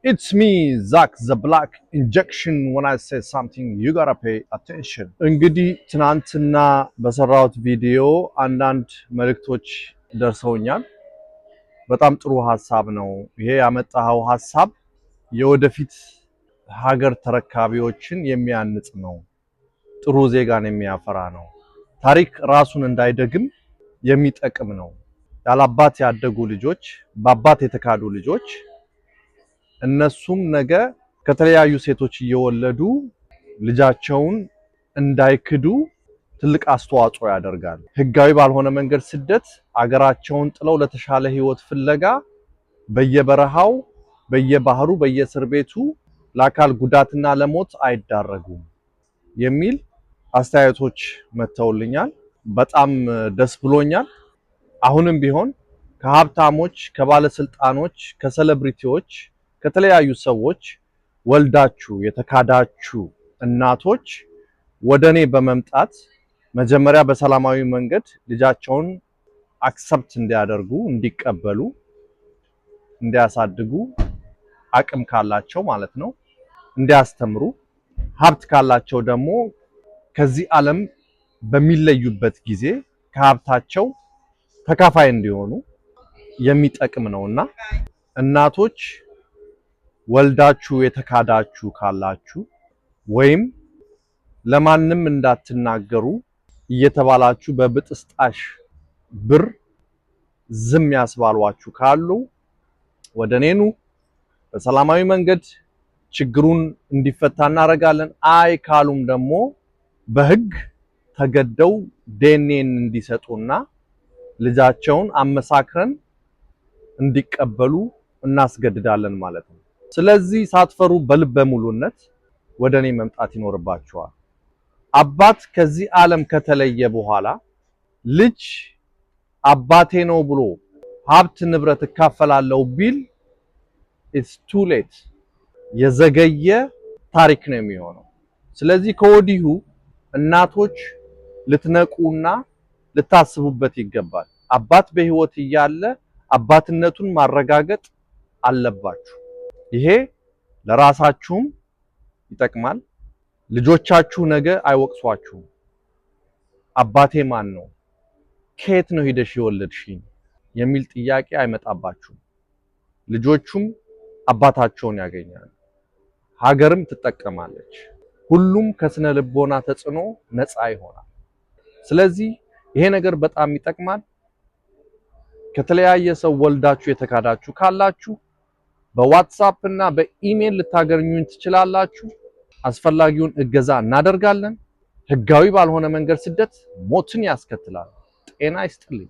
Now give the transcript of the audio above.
It's me, Zach the Black Injection. When I say something, you gotta pay attention. እንግዲህ ትናንትና በሰራሁት ቪዲዮ አንዳንድ መልእክቶች ደርሰውኛል። በጣም ጥሩ ሐሳብ ነው። ይሄ ያመጣው ሐሳብ የወደፊት ሀገር ተረካቢዎችን የሚያንጽ ነው። ጥሩ ዜጋን የሚያፈራ ነው። ታሪክ ራሱን እንዳይደግም የሚጠቅም ነው። ያላባት ያደጉ ልጆች፣ በአባት የተካዱ ልጆች እነሱም ነገ ከተለያዩ ሴቶች እየወለዱ ልጃቸውን እንዳይክዱ ትልቅ አስተዋጽኦ ያደርጋል። ህጋዊ ባልሆነ መንገድ ስደት አገራቸውን ጥለው ለተሻለ ህይወት ፍለጋ በየበረሃው፣ በየባህሩ፣ በየእስር ቤቱ ለአካል ጉዳትና ለሞት አይዳረጉም የሚል አስተያየቶች መተውልኛል። በጣም ደስ ብሎኛል። አሁንም ቢሆን ከሀብታሞች፣ ከባለስልጣኖች፣ ከሴሌብሪቲዎች፣ ከተለያዩ ሰዎች ወልዳችሁ የተካዳችሁ እናቶች ወደኔ በመምጣት መጀመሪያ በሰላማዊ መንገድ ልጃቸውን አክሰፕት እንዲያደርጉ፣ እንዲቀበሉ፣ እንዲያሳድጉ አቅም ካላቸው ማለት ነው እንዲያስተምሩ፣ ሀብት ካላቸው ደግሞ ከዚህ ዓለም በሚለዩበት ጊዜ ከሀብታቸው ተካፋይ እንዲሆኑ የሚጠቅም ነውና እናቶች ወልዳችሁ የተካዳችሁ ካላችሁ ወይም ለማንም እንዳትናገሩ እየተባላችሁ በብጥስጣሽ ብር ዝም ያስባሏችሁ ካሉ ወደኔ ኑ። በሰላማዊ መንገድ ችግሩን እንዲፈታ እናደርጋለን። አይ ካሉም ደግሞ በህግ ተገደው ዴኔን እንዲሰጡና ልጃቸውን አመሳክረን እንዲቀበሉ እናስገድዳለን ማለት ነው። ስለዚህ ሳትፈሩ በልበ ሙሉነት ወደኔ መምጣት ይኖርባችኋል። አባት ከዚህ ዓለም ከተለየ በኋላ ልጅ አባቴ ነው ብሎ ሀብት ንብረት እካፈላለሁ ቢል it's too late፣ የዘገየ ታሪክ ነው የሚሆነው። ስለዚህ ከወዲሁ እናቶች ልትነቁና ልታስቡበት ይገባል። አባት በህይወት እያለ አባትነቱን ማረጋገጥ አለባችሁ። ይሄ ለራሳችሁም ይጠቅማል። ልጆቻችሁ ነገ አይወቅሷችሁም። አባቴ ማን ነው፣ ከየት ነው ሄደሽ የወለድሽኝ የሚል ጥያቄ አይመጣባችሁም። ልጆቹም አባታቸውን ያገኛሉ፣ ሀገርም ትጠቀማለች። ሁሉም ከስነ ልቦና ተጽዕኖ ነፃ ይሆናል። ስለዚህ ይሄ ነገር በጣም ይጠቅማል። ከተለያየ ሰው ወልዳችሁ የተካዳችሁ ካላችሁ በዋትስአፕ እና በኢሜል ልታገኙን ትችላላችሁ። አስፈላጊውን እገዛ እናደርጋለን። ህጋዊ ባልሆነ መንገድ ስደት ሞትን ያስከትላል። ጤና ይስጥልኝ።